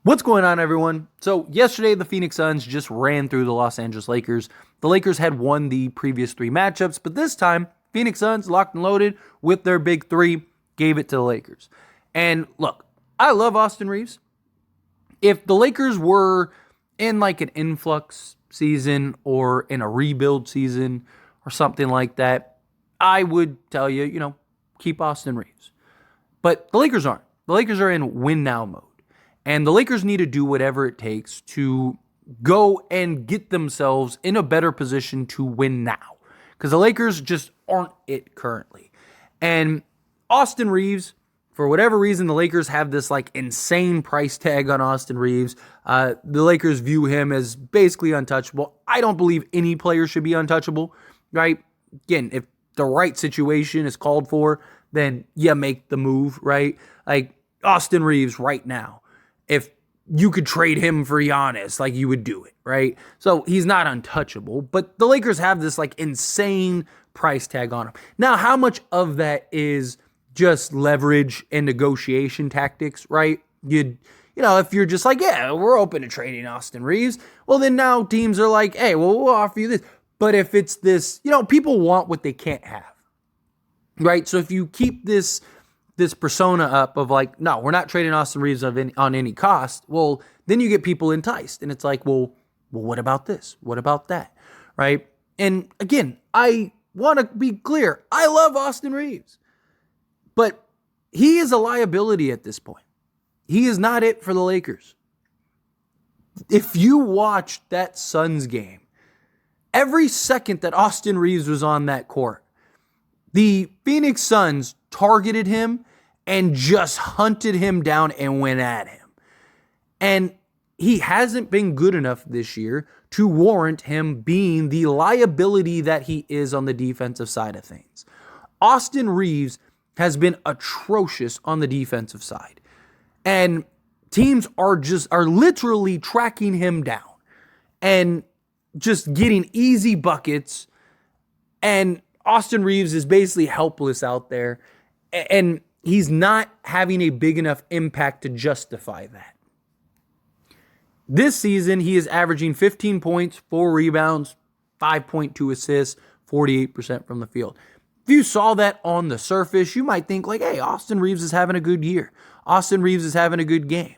What's going on, everyone? So yesterday, the Phoenix Suns just ran through the Los Angeles Lakers. The Lakers had won the previous three matchups, but this time, Phoenix Suns locked and loaded with their big three, gave it to the Lakers. And look, I love Austin Reaves. If the Lakers were in like an influx season or in a rebuild season or something like that, I would tell you, keep Austin Reaves. But the Lakers aren't. The Lakers are in win now mode. And the Lakers need to do whatever it takes to go and get themselves in a better position to win now. Because the Lakers just aren't it currently. And Austin Reaves, for whatever reason, the Lakers have this like insane price tag on Austin Reaves. The Lakers view him as basically untouchable. I don't believe any player should be untouchable, right? Again, if the right situation is called for, then you make the move, right? Like Austin Reaves right now. If you could trade him for Giannis, like you would do it, right? So he's not untouchable, but the Lakers have this like insane price tag on him. Now, how much of that is just leverage and negotiation tactics, right? If you're just like, yeah, we're open to trading Austin Reaves, well, then now teams are like, hey, well, we'll offer you this. But if it's this, people want what they can't have, right? So if you keep this persona up of like, no, we're not trading Austin Reaves on any cost, well, then you get people enticed. And it's like, well, what about this? What about that? Right? And again, I want to be clear. I love Austin Reaves. But he is a liability at this point. He is not it for the Lakers. If you watched that Suns game, every second that Austin Reaves was on that court, the Phoenix Suns targeted him and just hunted him down and went at him. And he hasn't been good enough this year to warrant him being the liability that he is on the defensive side of things. Austin Reaves has been atrocious on the defensive side. And teams are literally tracking him down and just getting easy buckets. And Austin Reaves is basically helpless out there. And he's not having a big enough impact to justify that. This season, he is averaging 15 points, 4 rebounds, 5.2 assists, 48% from the field. If you saw that on the surface, you might think like, hey, Austin Reaves is having a good year. Austin Reaves is having a good game,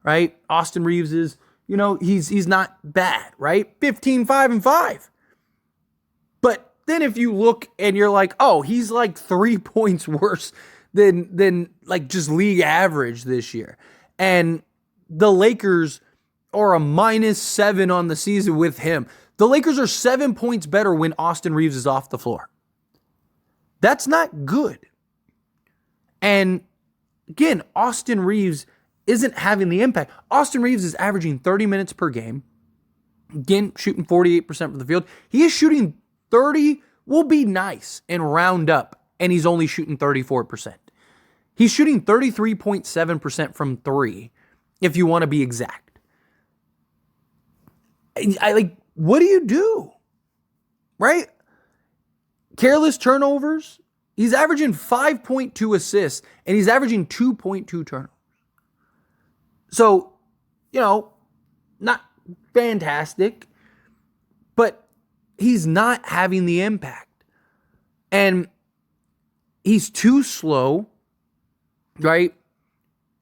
right? Austin Reaves is, he's not bad, right? 15, 5, and 5. But then if you look and you're like, oh, he's like 3 points worse than like just league average this year. And the Lakers are a -7 on the season with him. The Lakers are 7 points better when Austin Reaves is off the floor. That's not good. And again, Austin Reaves isn't having the impact. Austin Reaves is averaging 30 minutes per game. Again, shooting 48% from the field. He is shooting 30, will be nice and round up, and he's only shooting 34%. He's shooting 33.7% from three, if you want to be exact. What do you do? Right? Careless turnovers. He's averaging 5.2 assists, and he's averaging 2.2 turnovers. So, not fantastic, but he's not having the impact. And he's too slow, right?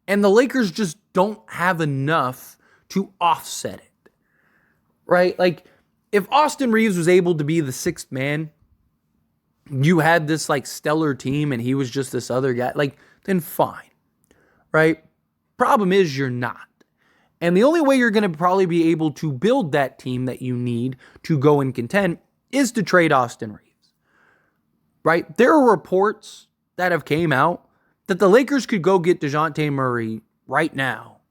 And the Lakers just don't have enough to offset it, right? Like, if Austin Reaves was able to be the sixth man, you had this like stellar team and he was just this other guy, like, then fine, right? Problem is you're not. And the only way you're going to probably be able to build that team that you need to go and contend is to trade Austin Reaves, right? There are reports that have came out that the Lakers could go get DeJounte Murray right now.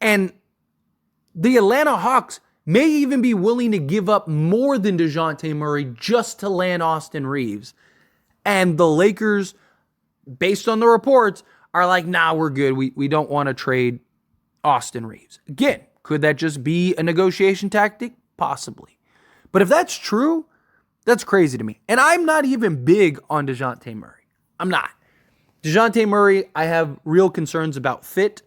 And the Atlanta Hawks may even be willing to give up more than DeJounte Murray just to land Austin Reaves. And the Lakers, based on the reports, are like, nah, we're good. We don't want to trade Austin Reaves. Again, could that just be a negotiation tactic? Possibly. But if that's true, that's crazy to me. And I'm not even big on DeJounte Murray. I'm not. DeJounte Murray, I have real concerns about fit.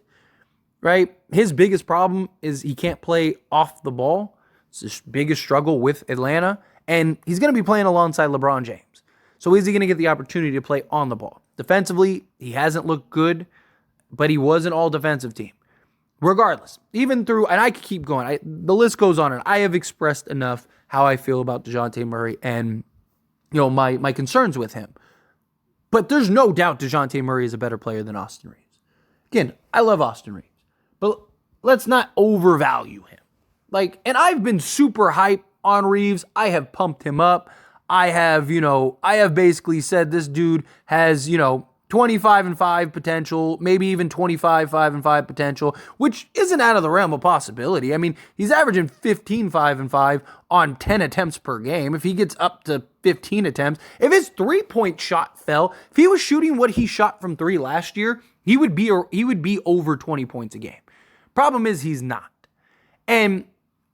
right? His biggest problem is he can't play off the ball. It's his biggest struggle with Atlanta. And he's going to be playing alongside LeBron James. So is he going to get the opportunity to play on the ball? Defensively, he hasn't looked good, but he was an all-defensive team. Regardless, even through, and I could keep going. The list goes on, and I have expressed enough how I feel about DeJounte Murray and, my concerns with him. But there's no doubt DeJounte Murray is a better player than Austin Reaves. Again, I love Austin Reaves, but let's not overvalue him. And I've been super hype on Reaves. I have pumped him up. I have basically said this dude has, 25-5 potential, maybe even 25-5 potential, which isn't out of the realm of possibility. I mean, he's averaging 15-5 on 10 attempts per game. If he gets up to 15 attempts, if his 3-point shot fell, if he was shooting what he shot from 3 last year, he would be over 20 points a game. Problem is he's not. And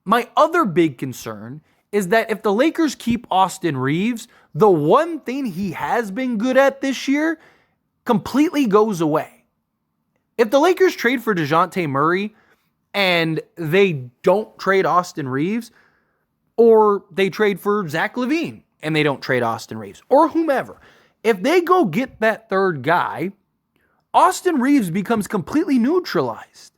my other big concern is that if the Lakers keep Austin Reaves, the one thing he has been good at this year completely goes away. If the Lakers trade for DeJounte Murray and they don't trade Austin Reaves, or they trade for Zach LaVine and they don't trade Austin Reaves, or whomever, if they go get that third guy, Austin Reaves becomes completely neutralized.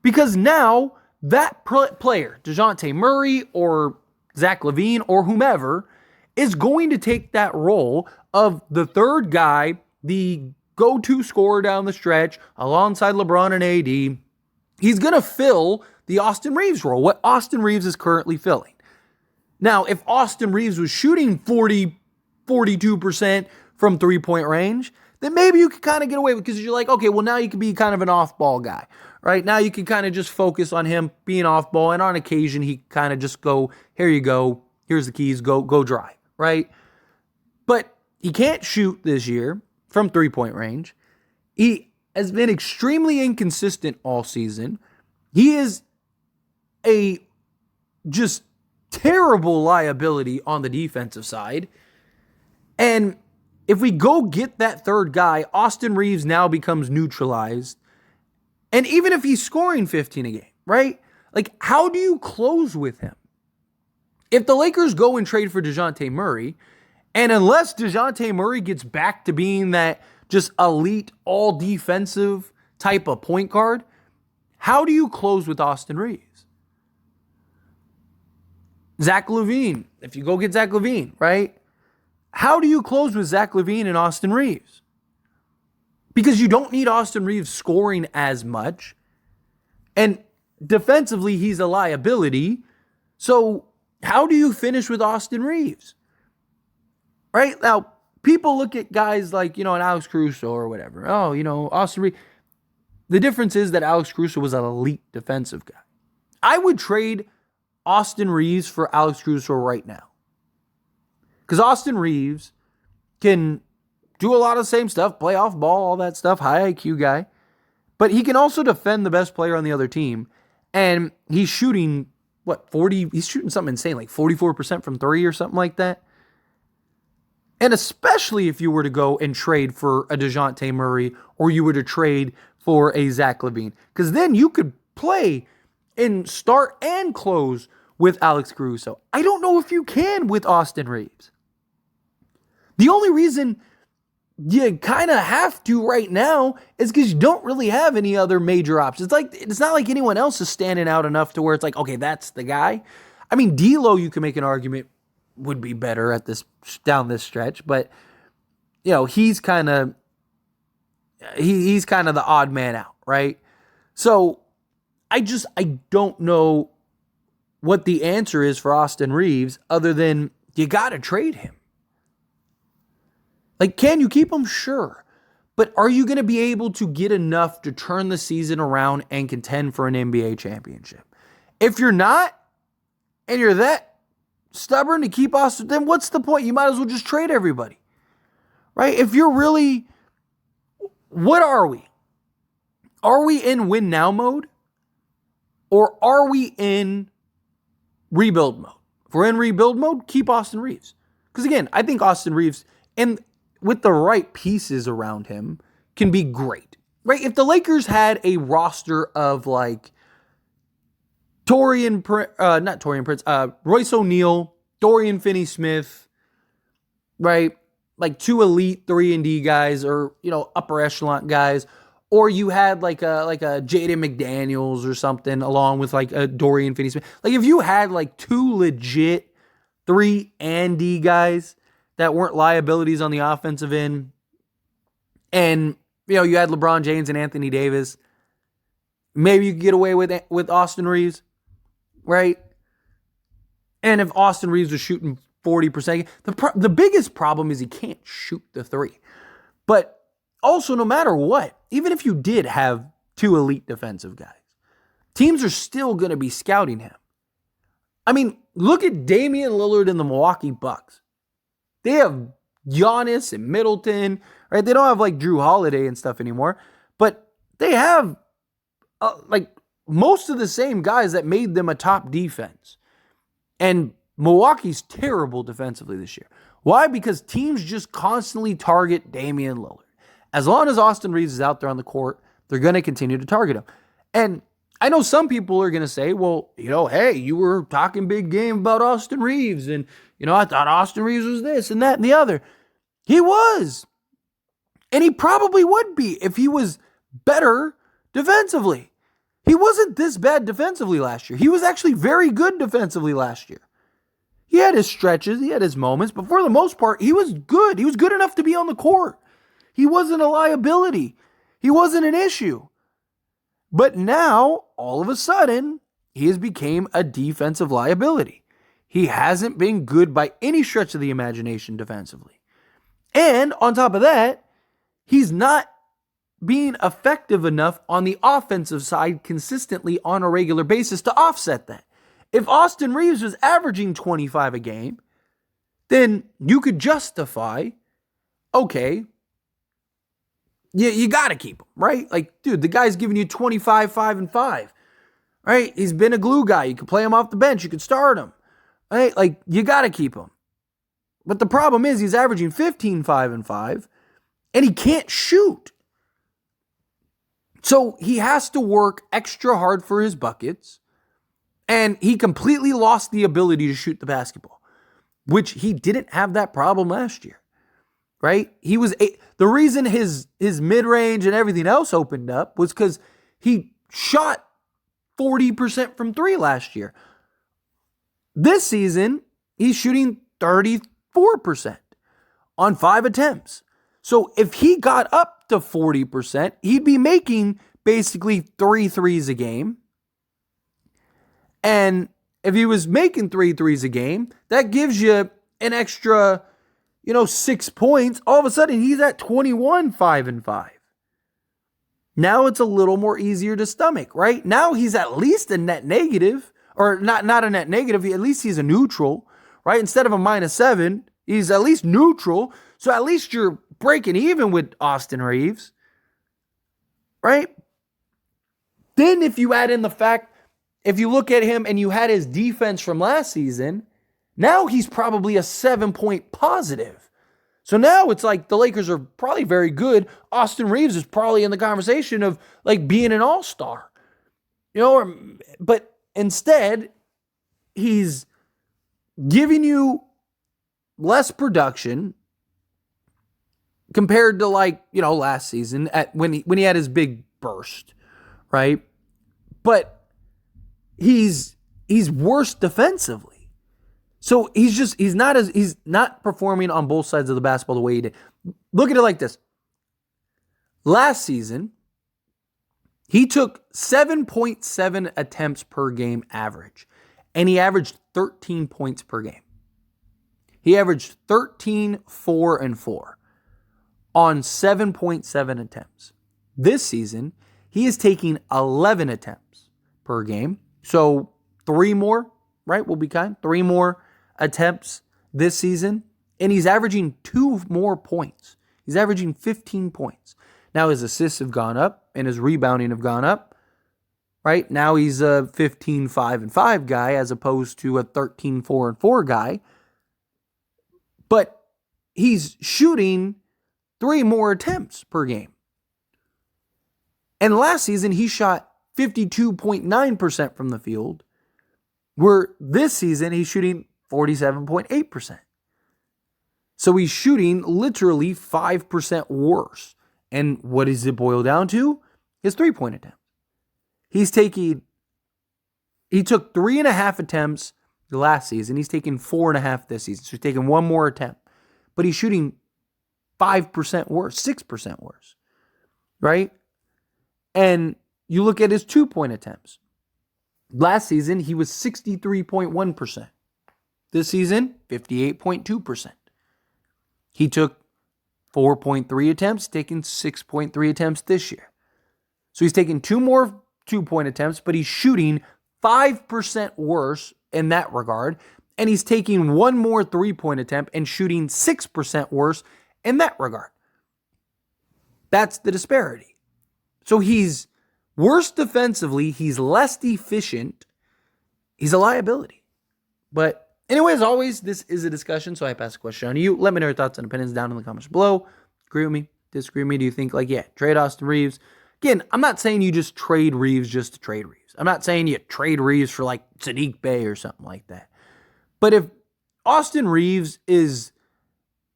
Because now that player, DeJounte Murray or Zach LaVine or whomever, is going to take that role of the third guy, the go-to scorer down the stretch alongside LeBron and AD. He's going to fill the Austin Reaves role, what Austin Reaves is currently filling. Now, if Austin Reaves was shooting 42% from three-point range, then maybe you could kind of get away with it because you're like, okay, well, now you can be kind of an off-ball guy, right? Now you can kind of just focus on him being off-ball, and on occasion he kind of just go, here you go, here's the keys, go drive, right? But he can't shoot this year from three-point range. He has been extremely inconsistent all season. He is a just terrible liability on the defensive side. And if we go get that third guy, Austin Reaves now becomes neutralized. And even if he's scoring 15 a game, right? How do you close with him? If the Lakers go and trade for DeJounte Murray, and unless DeJounte Murray gets back to being that just elite, all-defensive type of point guard, how do you close with Austin Reaves? Zach LaVine, if you go get Zach LaVine, right? How do you close with Zach LaVine and Austin Reaves? Because you don't need Austin Reaves scoring as much. And defensively, he's a liability. So how do you finish with Austin Reaves? Right? Now, people look at guys like, an Alex Caruso or whatever. Oh, Austin Reaves. The difference is that Alex Caruso was an elite defensive guy. I would trade Austin Reaves for Alex Caruso right now. Because Austin Reaves can do a lot of the same stuff, play off ball, all that stuff, high IQ guy. But he can also defend the best player on the other team. And he's shooting, 40? He's shooting something insane, like 44% from 3 or something like that. And especially if you were to go and trade for a DeJounte Murray or you were to trade for a Zach LaVine. Because then you could play and start and close with Alex Caruso. I don't know if you can with Austin Reaves. The only reason you kind of have to right now is because you don't really have any other major options. It's not like anyone else is standing out enough to where it's like, okay, that's the guy. I mean, D'Lo, you can make an argument would be better at this down this stretch, but he's kind of the odd man out, right? So I don't know what the answer is for Austin Reaves other than you got to trade him. Can you keep him? Sure. But are you going to be able to get enough to turn the season around and contend for an NBA championship? If you're not, and you're that stubborn to keep Austin, then what's the point? You might as well just trade everybody. Right? If you're really, what are we? Are we in win now mode? Or are we in rebuild mode? If we're in rebuild mode, keep Austin Reaves. Because again, I think Austin Reaves, and with the right pieces around him, can be great. right? If the Lakers had a roster of like Royce O'Neal, Dorian Finney-Smith, right? Like two elite 3-and-D guys, or, upper echelon guys, or you had like a Jaden McDaniels or something along with like a Dorian Finney-Smith. Like if you had like two legit 3-and-D guys that weren't liabilities on the offensive end, and you had LeBron James and Anthony Davis, maybe you could get away with Austin Reaves, right? And if Austin Reaves was shooting 40%, the biggest problem is he can't shoot the three. But also, no matter what, even if you did have two elite defensive guys, teams are still going to be scouting him. I mean, look at Damian Lillard and the Milwaukee Bucks. They have Giannis and Middleton, right? They don't have like Drew Holiday and stuff anymore, but they have like most of the same guys that made them a top defense. And Milwaukee's terrible defensively this year. Why? Because teams just constantly target Damian Lillard. As long as Austin Reaves is out there on the court, they're going to continue to target him. And I know some people are going to say, well, hey, you were talking big game about Austin Reaves, and, I thought Austin Reaves was this and that and the other. He was. And he probably would be if he was better defensively. He wasn't this bad defensively last year. He was actually very good defensively last year. He had his stretches, he had his moments, but for the most part, he was good. He was good enough to be on the court. He wasn't a liability. He wasn't an issue. But now, all of a sudden, he has become a defensive liability. He hasn't been good by any stretch of the imagination defensively. And on top of that, he's not being effective enough on the offensive side consistently on a regular basis to offset that. If Austin Reaves was averaging 25 a game, then you could justify, okay, you got to keep him, right? Like, dude, the guy's giving you 25, 5, and 5, right? He's been a glue guy. You can play him off the bench. You can start him, right? Like, you got to keep him. But the problem is he's averaging 15, 5, and 5, and he can't shoot. So he has to work extra hard for his buckets, and he completely lost the ability to shoot the basketball, which he didn't have that problem last year, right? The reason his mid-range and everything else opened up was because he shot 40% from three last year. This season, he's shooting 34% on 5 attempts. So if he got up to 40%, he'd be making basically 3 threes a game. And if he was making 3 threes a game, that gives you an extra, 6 points. All of a sudden, he's at 21, 5, and 5. Now it's a little more easier to stomach, right? Now he's at least a net negative, or not a net negative. At least he's a neutral, right? Instead of a -7, he's at least neutral. So at least you're breaking even with Austin Reaves, right? Then if you add in the fact, if you look at him and you had his defense from last season, now he's probably a 7-point positive. So now it's like the Lakers are probably very good. Austin Reaves is probably in the conversation of like being an all-star. But instead, he's giving you less production compared to last season when he had his big burst, right? But he's worse defensively. So he's not performing on both sides of the basketball the way he did. Look at it like this. Last season, he took 7.7 attempts per game average, and he averaged 13 points per game. He averaged 13, 4, and 4 on 7.7 attempts. This season, he is taking 11 attempts per game. So 3 more, right? We'll be kind. 3 more attempts this season, and he's averaging 2 more points. He's averaging 15 points. Now his assists have gone up and his rebounding have gone up, right? Now he's a 15, 5, and 5 guy as opposed to a 13, 4, and 4 guy. But he's shooting 3 more attempts per game. And last season, he shot 52.9% from the field, where this season, he's shooting 47.8%. So he's shooting literally 5% worse. And what does it boil down to? His three-point attempt. He took 3.5 attempts last season. He's taking 4.5 this season. So he's taking one more attempt. But he's shooting 5% worse, 6% worse, right? And you look at his 2-point attempts. Last season, he was 63.1%. This season, 58.2%. He took 4.3 attempts, taking 6.3 attempts this year. So he's taking 2 more 2-point attempts, but he's shooting 5% worse in that regard. And he's taking 1 more 3-point attempt and shooting 6% worse in that regard. That's the disparity. So he's worse defensively. He's less efficient. He's a liability. But anyway, as always, this is a discussion, so I pass the question on to you. Let me know your thoughts and opinions down in the comments below. Agree with me? Disagree with me? Do you think, trade Austin Reaves? Again, I'm not saying you just trade Reaves just to trade Reaves. I'm not saying you trade Reaves for Sadiq Bey or something like that. But if Austin Reaves is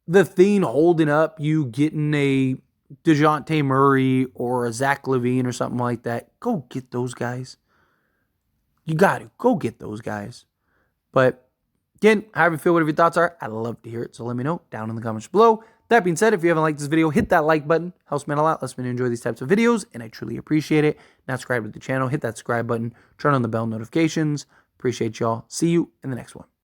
the thing holding up you getting a DeJounte Murray or a Zach LaVine or something like that, go get those guys. You got to. Go get those guys. But again, however you feel, whatever your thoughts are, I'd love to hear it. So let me know down in the comments below. That being said, if you haven't liked this video, hit that like button. Helps me out a lot. Lets me enjoy these types of videos, and I truly appreciate it. Now subscribe to the channel. Hit that subscribe button. Turn on the bell notifications. Appreciate y'all. See you in the next one.